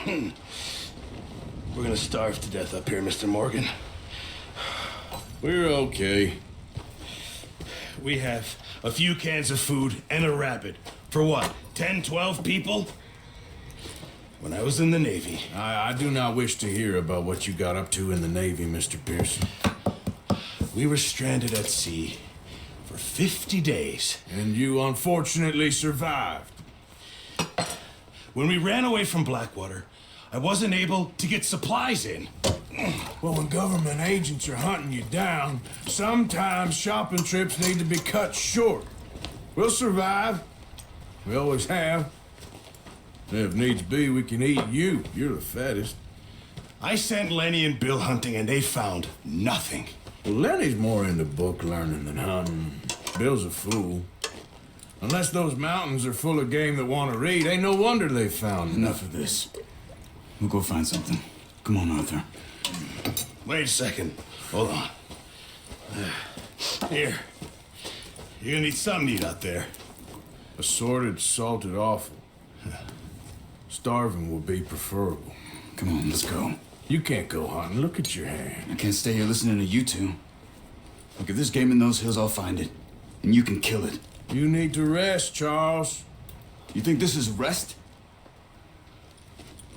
We're gonna starve to death up here, Mr. Morgan. We're okay. We have a few cans of food and a rabbit. For what, 10, 12 people? When I was in the Navy... I do not wish to hear about what you got up to in the Navy, Mr. Pearson. We were stranded at sea for 50 days. And you unfortunately survived. When we ran away from Blackwater, I wasn't able to get supplies in. Well, when government agents are hunting you down, sometimes shopping trips need to be cut short. We'll survive. We always have. If needs be, we can eat you. You're the fattest. I sent Lenny and Bill hunting, and they found nothing. Well, Lenny's more into book learning than hunting. Bill's a fool. Unless those mountains are full of game that want to read, ain't no wonder they found Enough of this. We'll go find something. Come on, Arthur. Wait a second. Hold on. Here. You're gonna need something to eat out there. Assorted, salted offal. Starving will be preferable. Come on, let's go. You can't go hunting. Look at your hand. I can't stay here listening to you two. Look, if there's game in those hills, I'll find it. And you can kill it. You need to rest, Charles. You think this is rest?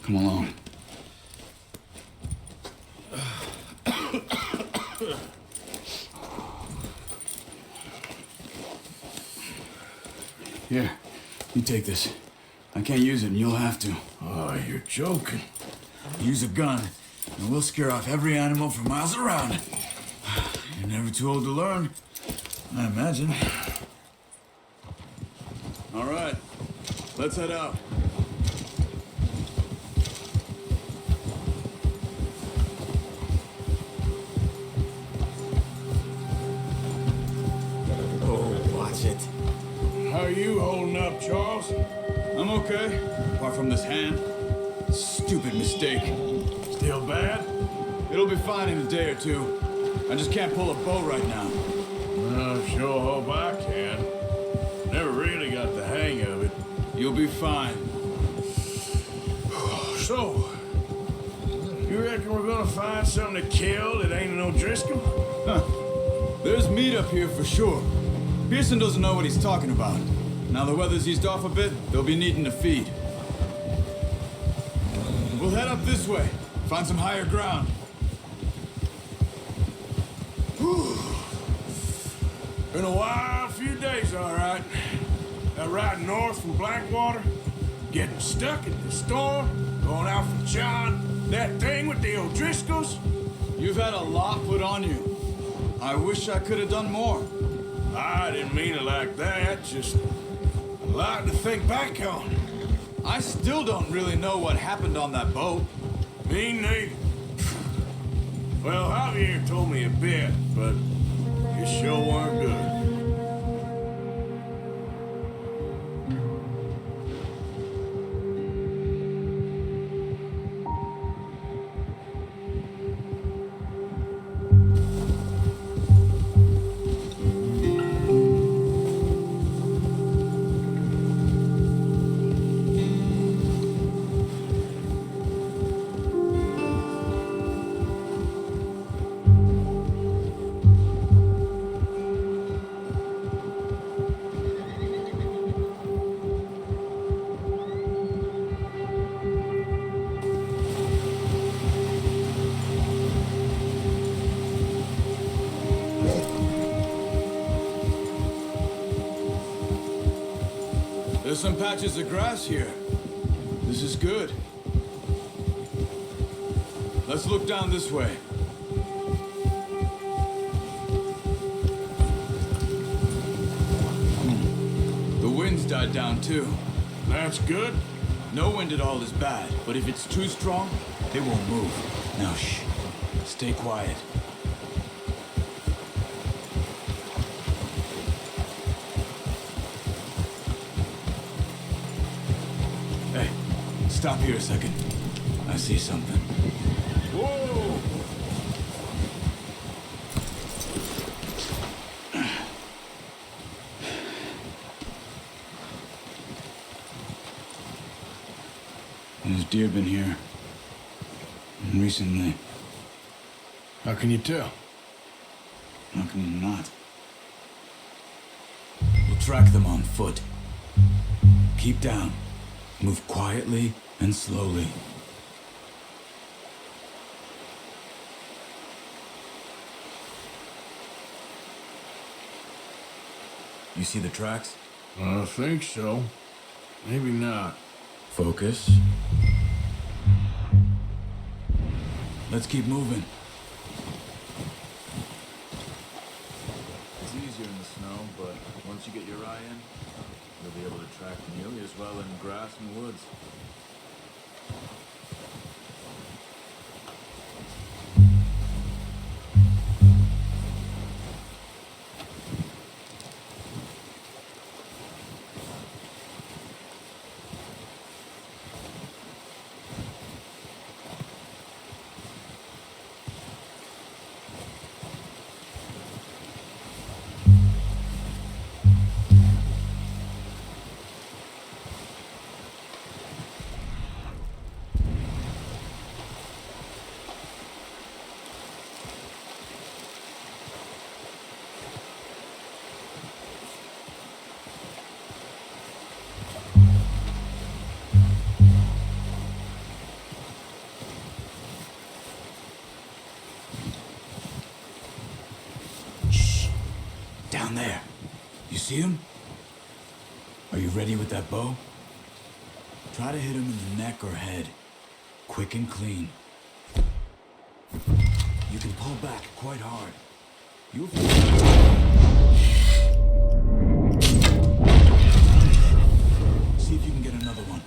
Come along. Here, you take this. I can't use it, and you'll have to. Oh, you're joking. Use a gun, and we'll scare off every animal for miles around. You're never too old to learn, I imagine. All right, let's head out. Oh, watch it. How are you holding up, Charles? I'm okay, apart from this hand. Stupid mistake. Still bad? It'll be fine in a day or two. I just can't pull a bow right now. I sure hope I can. Never really got the hang of it. You'll be fine. So, you reckon we're gonna find something to kill that ain't no Driscoll? Huh. There's meat up here for sure. Pearson doesn't know what he's talking about. Now the weather's eased off a bit, they'll be needing to feed. We'll head up this way, find some higher ground. Been a wild few days, all right. That ride north from Blackwater, getting stuck in the storm, going out from John, that thing with the O'Driscolls. You've had a lot put on you. I wish I could have done more. I didn't mean it like that, just a lot to think back on. I still don't really know what happened on that boat. Me neither. Well, Javier told me a bit, but it sure weren't good. There's some patches of grass here. This is good. Let's look down this way. The wind's died down too. That's good. No wind at all is bad, but if it's too strong, they won't move. Now shh. Stay quiet. Hey, stop here a second. I see something. Whoa! There's deer been here. And recently. How can you tell? How can you not? We'll track them on foot. Keep down. Move quietly and slowly. You see the tracks? I think so. Maybe not. Focus. Let's keep moving. It's easier in the snow, but once you get your eye in, you'll be able to track nearly as well in grass and woods. Down there. You see him? Are you ready with that bow? Try to hit him in the neck or head. Quick and clean. You can pull back quite hard. You'll see if you can get another one.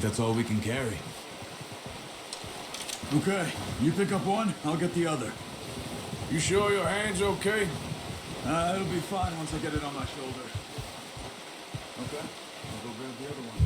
That's all we can carry. Okay, you pick up one, I'll get the other. You sure your hand's okay? It'll be fine once I get it on my shoulder. Okay, I'll go grab the other one.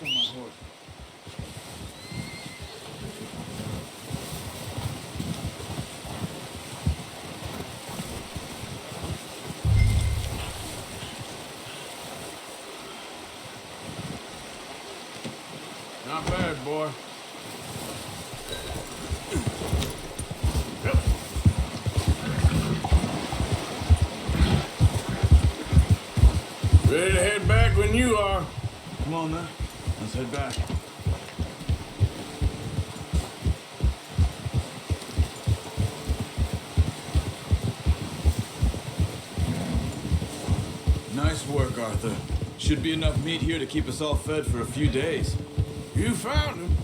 On my horse. Not bad, boy. Ready to head back when you are. Come on, man. Let's head back. Nice work, Arthur. Should be enough meat here to keep us all fed for a few days. You found him.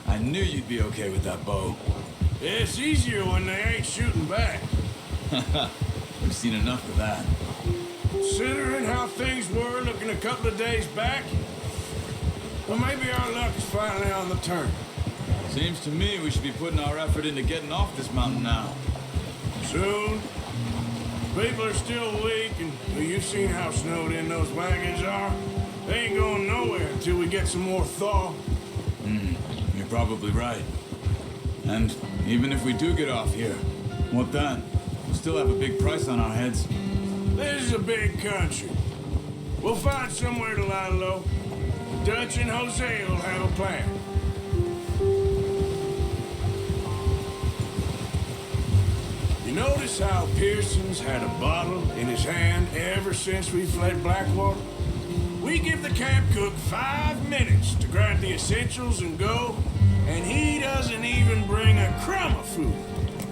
I knew you'd be okay with that bow. It's easier when they ain't shooting back. We've seen enough of that. Considering how things were looking a couple of days back, well, maybe our luck is finally on the turn. Seems to me we should be putting our effort into getting off this mountain now. Soon. People are still weak, and well, you've seen how snowed in those wagons are. They ain't going nowhere until we get some more thaw. You're probably right. And even if we do get off here, what then? We still have a big price on our heads. This is a big country. We'll find somewhere to lie low. Dutch and Jose will have a plan. You notice how Pearson's had a bottle in his hand ever since we fled Blackwater? We give the camp cook 5 minutes to grab the essentials and go, and he doesn't even bring a crumb of food.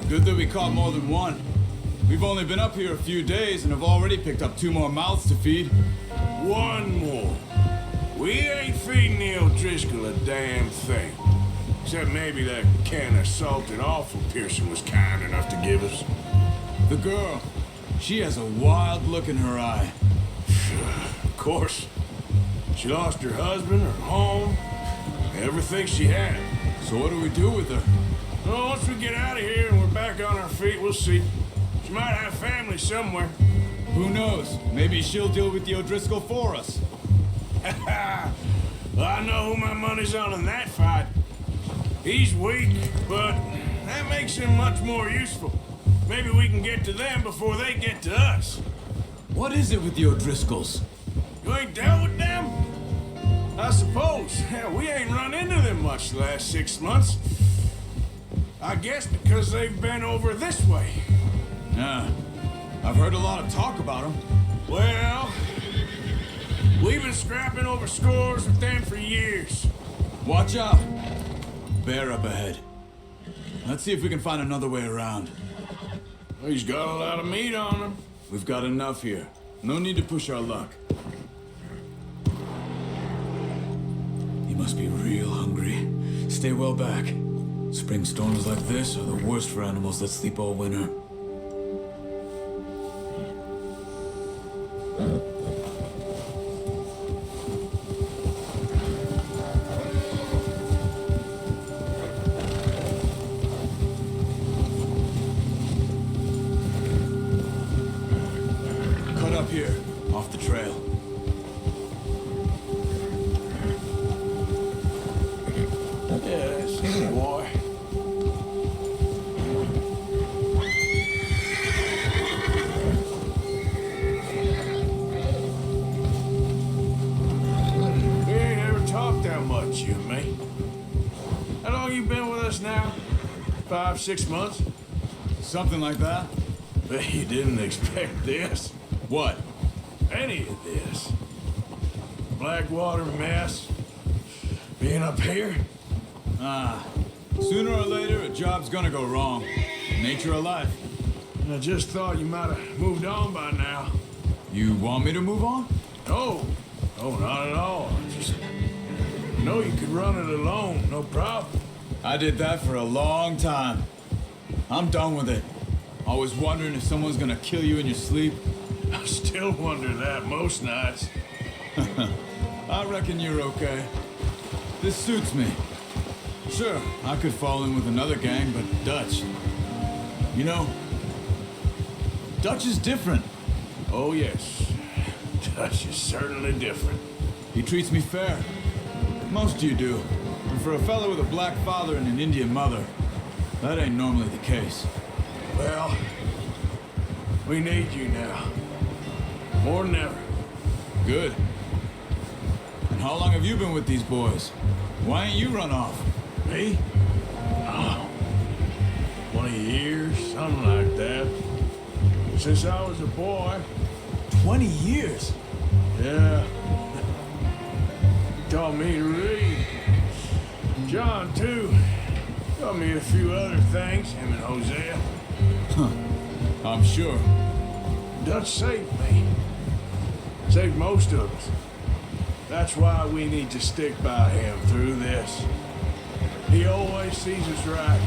Good that we caught more than one. We've only been up here a few days and have already picked up 2 more mouths to feed. 1 more. We ain't feeding the O'Driscoll a damn thing. Except maybe that can of salted offal Pearson was kind enough to give us. The girl, she has a wild look in her eye. Of course. She lost her husband, her home, everything she had. So what do we do with her? Well, once we get out of here and we're back on our feet, we'll see. She might have family somewhere. Who knows? Maybe she'll deal with the O'Driscoll for us. Well, I know who my money's on in that fight. He's weak, but that makes him much more useful. Maybe we can get to them before they get to us. What is it with the O'Driscolls? You ain't dealt with them? I suppose. Yeah, we ain't run into them much the last 6 months. I guess because they've been over this way. Yeah, I've heard a lot of talk about them. Well, we've been scrapping over scores with them for years. Watch out! Bear up ahead. Let's see if we can find another way around. He's got a lot of meat on him. We've got enough here. No need to push our luck. He must be real hungry. Stay well back. Spring storms like this are the worst for animals that sleep all winter. Cut up here, off the trail. Yes, boy. We ain't ever talked that much, you and me. How long you been with us now? 5, 6 months? Something like that? Bet you didn't expect this. What? Any of this. Blackwater mess. Being up here. Sooner or later, a job's gonna go wrong. Nature of life. I just thought you might have moved on by now. You want me to move on? No. No, not at all. I know you could run it alone, no problem. I did that for a long time. I'm done with it. Always wondering if someone's gonna kill you in your sleep. I still wonder that most nights. I reckon you're okay. This suits me. Sure, I could fall in with another gang, but Dutch. You know, Dutch is different. Oh, yes. Dutch is certainly different. He treats me fair. Most of you do. And for a fellow with a black father and an Indian mother, that ain't normally the case. Well, we need you now. More than ever. Good. And how long have you been with these boys? Why ain't you run off? Me? Oh, 20 years, something like that. Since I was a boy. 20 years? Yeah. Taught me to read. John, too. Taught me a few other things, him and Hosea. I'm sure. Dutch saved me. Saved most of us. That's why we need to stick by him through this. He always sees us right.